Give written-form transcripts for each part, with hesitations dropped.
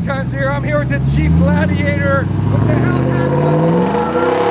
Times here. I'm here with the Jeep Gladiator with the Hellcat.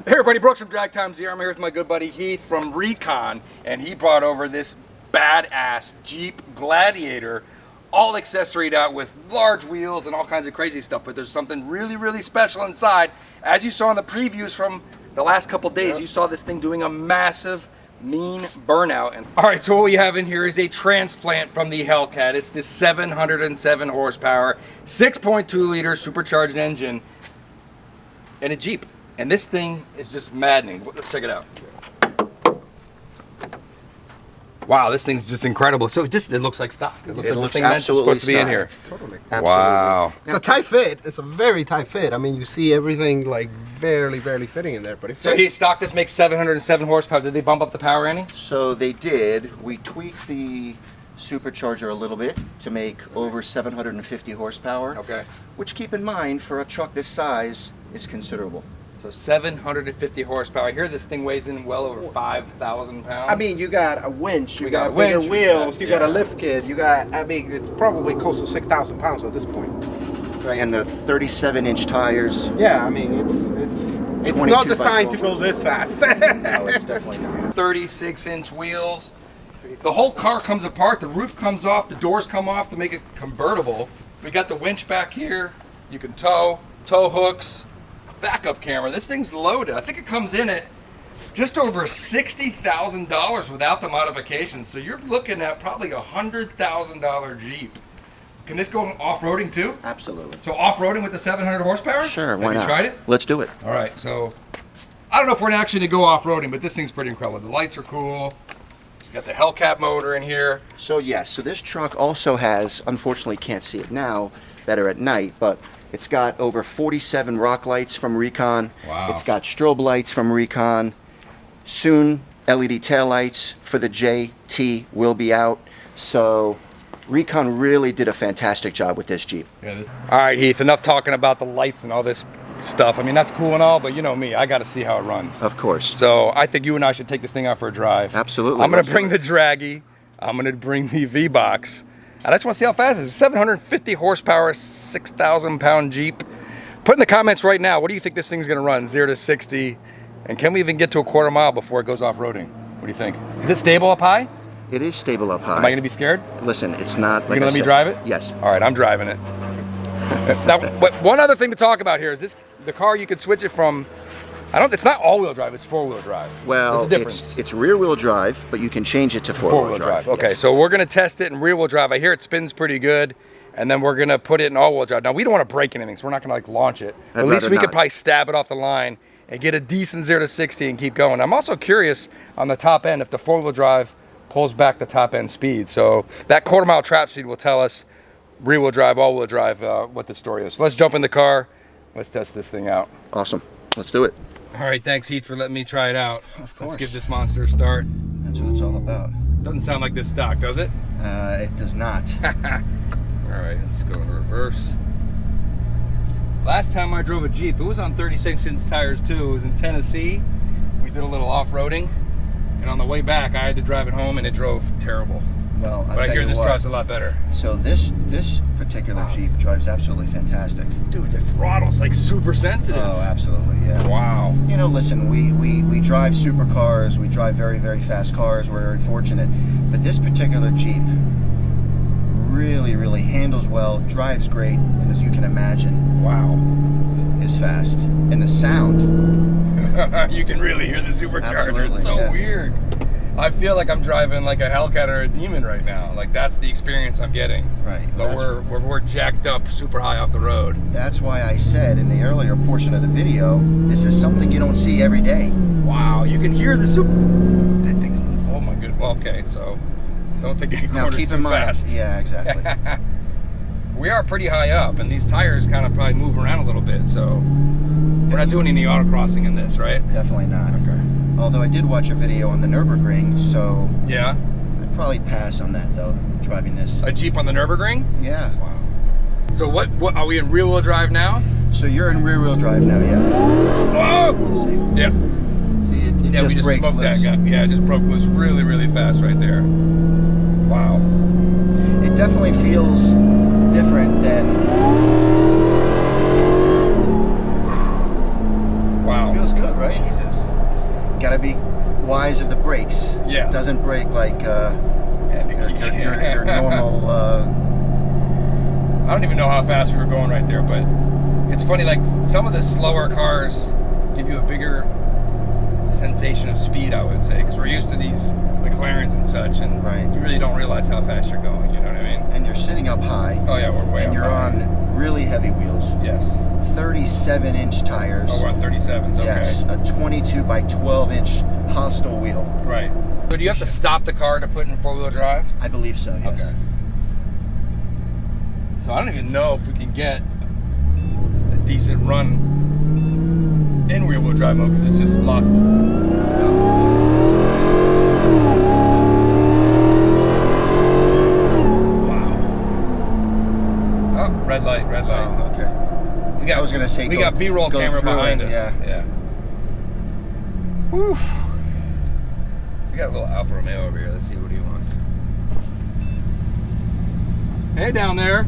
Hey everybody, Brooks from Drag Times here. I'm here with my good buddy Heath from RECON, and he brought over this badass Jeep Gladiator, all accessoried out with large wheels and all kinds of crazy stuff, but there's something really, really special inside. As you saw in the previews from the last couple days, you saw this thing doing a massive, mean burnout. And all right, so what we have in here is a transplant from the Hellcat. It's this 707 horsepower, 6.2 liter supercharged engine in a Jeep. And this thing is just maddening. Let's check it out. Wow, this thing's just incredible. So it looks like stock. It looks like this thing is supposed to be in here. Totally. Absolutely. Wow. It's a tight fit. It's a very tight fit. I mean, you see everything like barely fitting in there. But so he stock this makes 707 horsepower. Did they bump up the power any? So they did. We tweaked the supercharger a little bit to make over 750 horsepower. Okay. Which, keep in mind, for a truck this size, is considerable. So 750 horsepower. I hear this thing weighs in well over 5,000 pounds. I mean, you got a winch, you got bigger wheels, you got a lift kit, you got, I mean, it's probably close to 6,000 pounds at this point. Right. And the 37-inch tires. Yeah, I mean, it's not designed to go this fast. No, it's definitely not. 36-inch wheels. The whole car comes apart. The roof comes off. The doors come off to make it convertible. We got the winch back here. You can tow hooks. Backup camera. This thing's loaded. I think it comes in at just over $60,000 without the modifications. So you're looking at probably a $100,000 Jeep. Can this go off-roading too? Absolutely. So off-roading with the 700 horsepower? Sure, why not? Have you tried it? Let's do it. All right, so I don't know if we're actually going to go off-roading, but this thing's pretty incredible. The lights are cool. You got the Hellcat motor in here. So yes, so this truck also has, unfortunately can't see it now, better at night, but it's got over 47 rock lights from RECON. Wow. It's got strobe lights from RECON. Soon, LED tail lights for the JT will be out. So RECON really did a fantastic job with this Jeep. Yeah, all right, Heath, enough talking about the lights and all this stuff. I mean, that's cool and all, but you know me, I got to see how it runs. Of course. So I think you and I should take this thing out for a drive. Absolutely. I'm going to bring the Draggy. I'm going to bring the V-Box. I just want to see how fast it is. 750 horsepower, 6,000 pound Jeep. Put in the comments right now, what do you think this thing's going to run, 0 to 60? And can we even get to a quarter mile before it goes off-roading? What do you think? Is it stable up high? It is stable up high. Am I going to be scared? Listen, it's not like You're going to let me drive it? Yes. All right, I'm driving it. Now, one other thing to talk about here is this, the car, you could switch it from, it's not all-wheel drive, it's four-wheel drive. Well, it's rear-wheel drive, but you can change it to four-wheel drive. Okay, yes. So we're going to test it in rear-wheel drive. I hear it spins pretty good, and then we're going to put it in all-wheel drive. Now, we don't want to break anything, so we're not going to launch it. But at least we could probably stab it off the line and get a decent 0 to 60 and keep going. I'm also curious on the top end if the four-wheel drive pulls back the top-end speed. So that quarter-mile trap speed will tell us rear-wheel drive, all-wheel drive, what the story is. So let's jump in the car Let's test this thing out. Awesome. Let's do it. All right, thanks Heath for letting me try it out. Of course. Let's give this monster a start. That's what it's all about. Doesn't sound like this stock, does it? It does not. All right, let's go into reverse. Last time I drove a Jeep, it was on 36-inch tires too. It was in Tennessee. We did a little off-roading, and on the way back, I had to drive it home, and it drove terrible. Well, But I hear this drives a lot better. So this particular Jeep drives absolutely fantastic. Dude, the throttle's like super sensitive. Oh, absolutely, yeah. Wow. You know, listen, we drive supercars, we drive very, very fast cars, we're very fortunate, but this particular Jeep really, really handles well, drives great, and as you can imagine, Wow. is fast. And the sound, You can really hear the supercharger. Absolutely, It's so yes. weird. I feel like I'm driving like a Hellcat or a Demon right now. Like that's the experience I'm getting. right, But we're jacked up super high off the road. that's why I said in the earlier portion of the video, this is something you don't see every day. Wow, you can hear the super. That thing's. Oh my goodness. Well, okay, so don't take any Now corners keep too in mind, fast. yeah, exactly. We are pretty high up, and these tires kind of probably move around a little bit. So we're not doing any autocrossing in this, right? Definitely not. Okay. Although I did watch a video on the Nürburgring, so Yeah. I'd probably pass on that though, driving this. A Jeep on the Nürburgring. Yeah. Wow. So what are we in rear-wheel drive now? So you're in rear-wheel drive now, yeah. Oh! See, Yep. see it Yeah, we just just breaks smoked loose. that guy. Yeah, it just broke loose really, really fast right there. Wow. It definitely feels different than. Wow. Feels good, right? Jesus. Gotta be wise of the brakes. Yeah. It doesn't brake like And to keep- your normal. I don't even know how fast we were going right there, but it's funny, like some of the slower cars give you a bigger sensation of speed, I would say, because we're used to these McLarens and such, and Right. you really don't realize how fast you're going, you know what I mean? And you're sitting up high. Oh yeah, we're way And up you're high. on really heavy wheels. Yes. 37-inch tires. Oh, we're on 37s, okay. Yes, a 22 by 12-inch hostile wheel. Right. So do you have to stop the car to put in four-wheel drive? I believe so, yes. Okay. So I don't even know if we can get a decent run in rear-wheel drive mode because it's just locked. Wow. Oh, red light, red light. Oh, okay. We got, I was gonna say we go- got B-roll go camera through behind it, us. yeah. Yeah. Whew. We got a little Alfa Romeo over here. Let's see what he wants. Hey, down there.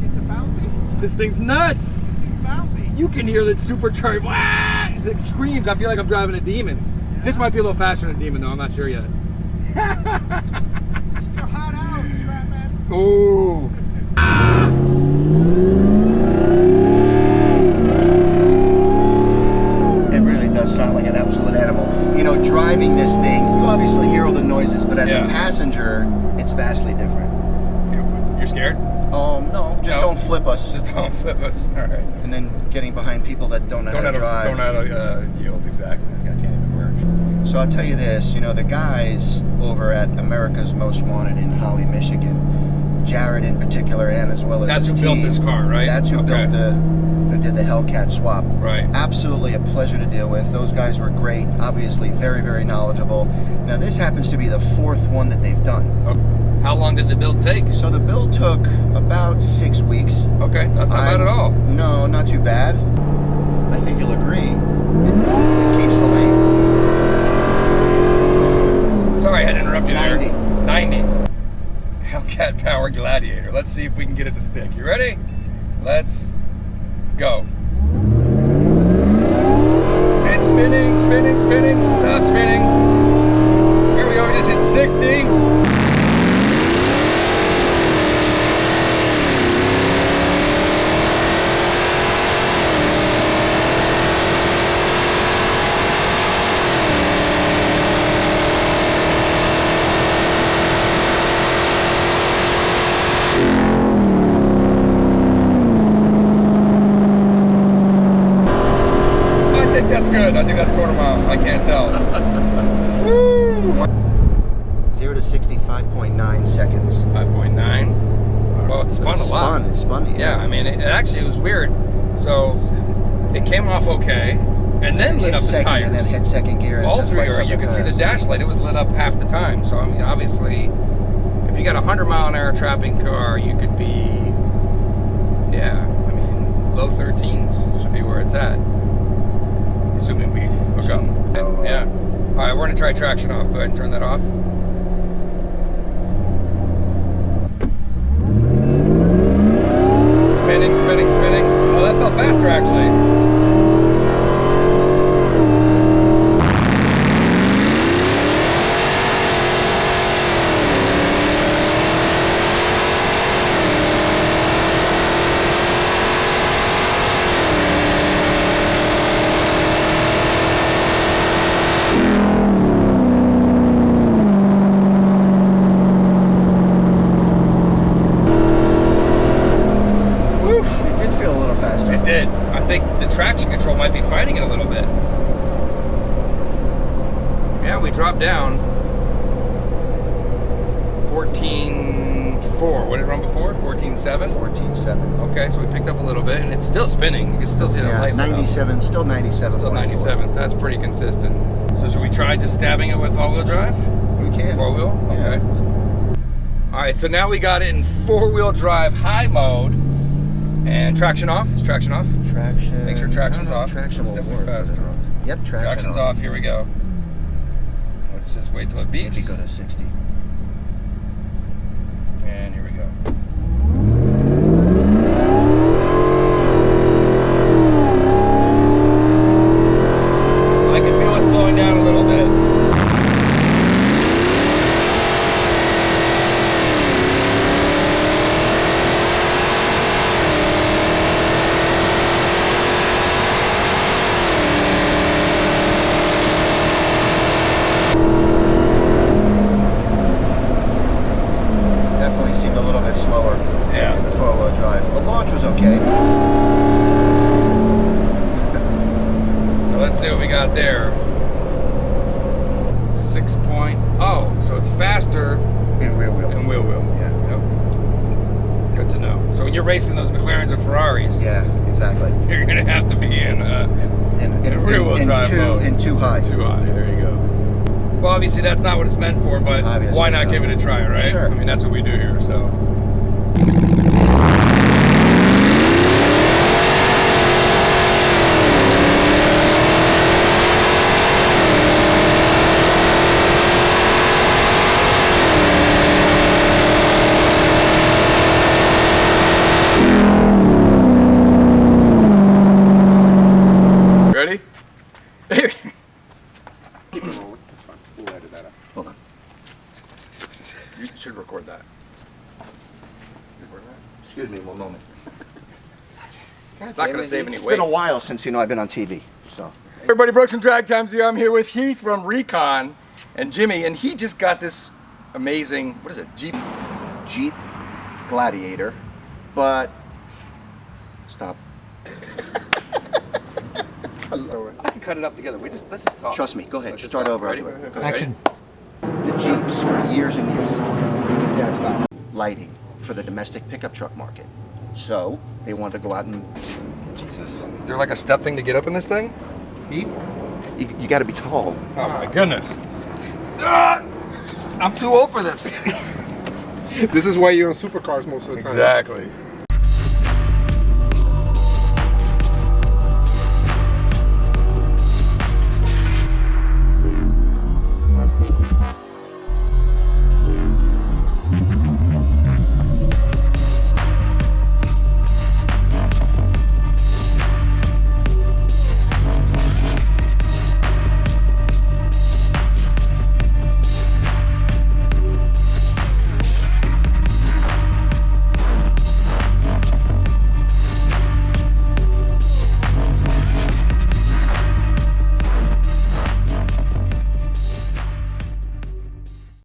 It's a bouncy. This thing's nuts. This thing's bouncy. You can hear that supercharged. Wah! It screams. I feel like I'm driving a Demon. This might be a little faster than a Demon, though. I'm not sure yet. Keep your hot out, Strapman. Ooh. It really does sound like an absolute animal. You know, driving this thing, you obviously hear all the noises, but as Yeah. a passenger, it's vastly different. You're scared? No, just No. don't flip us. Just don't flip us. All right. And then getting behind people that don't know how to drive. Don't know how to yield. Exactly. This guy can't even merge. So I'll tell you this, you know, the guys over at America's Most Wanted in Holly, Michigan, Jared in particular, and as well as That's his who built team, this car, right? That's who Okay. who did the Hellcat swap. Right. Absolutely a pleasure to deal with. Those guys were great, obviously very, very knowledgeable. Now this happens to be the fourth one that they've done. Okay. How long did the build take? So the build took about 6 weeks. Okay, that's not bad at all. No, not too bad. I think you'll agree. It keeps the lane. Sorry, I had to interrupt you 90. there. 90. Hellcat Power Gladiator. Let's see if we can get it to stick. You ready? Let's go. It's spinning, spinning, spinning. Stop spinning. Here we go. We just hit 60. I think that's good. I think that's quarter mile. I can't tell. Woo! 0 to 65.9 seconds. 5.9. Well, it spun a lot. It spun, Yeah, I mean, it actually was weird. So It came off okay, and then lit up the tires. And then hit second gear. And All just three lights are. up You can see the dash light. It was lit up half the time. So I mean, obviously, if you got a 100-mile-an-hour trapping car, you could be, yeah. I mean, low 13s should be where it's at. Assuming we hook up. Yeah. All right, we're gonna try traction off. Go ahead and turn that off. Spinning, spinning, spinning. Oh, that felt faster actually. It did. I think the traction control might be fighting it a little bit. Yeah, we dropped down 14.4. What did it run before? 14.7? 14.7. Okay, so we picked up a little bit, and it's still spinning. You can still see that light. 97, still 97. Still 97, so that's pretty consistent. So should we try just stabbing it with all-wheel drive? We can. Four-wheel? Okay. Yeah. All right, so now we got it in four-wheel drive high mode. And traction off. Is traction off? Traction. Make sure traction's off. Traction will definitely work. faster. Yep, Traction's off. Here we go. Let's just wait till it beeps. Maybe go to 60. And here we go. I can feel it slowing down a little bit. Definitely seemed a little bit slower in the four-wheel drive. The launch was okay. So let's see what we got there. 6.0, so it's faster In rear wheel. in wheel wheel. Yeah. Yep. Good to know. So when you're racing those McLarens or Ferraris, Yeah, exactly. you're gonna have to be in rear wheel drive mode. In too high. Too high. There you go. Well, obviously that's not what it's meant for, but Obviously why not not. give it a try, right? Sure. I mean, that's what we do here. So. Ready? Keep it rolling. That's fine. We'll edit that out. Hold on. You should record that. Excuse me one moment. It's not going to save any It's weight. been a while since, I've been on TV, so. Everybody, Brooks and Drag Times here. I'm here with Heath from RECON and Jimmy, and he just got this amazing, what is it, Jeep Gladiator, but stop. I can cut it up together. Let's just talk. Trust me. Go ahead. Let's just Start talk. over. I'll Ready? do it. Go Ready? ahead. The Jeeps for years and years. Yeah, stop. Lighting for the domestic pickup truck market. So they wanted to go out and Jesus. Is there like a step thing to get up in this thing? Heath, you got to be tall. Oh my goodness. Ah! I'm too old for this. This is why you're on supercars most of the time. Exactly.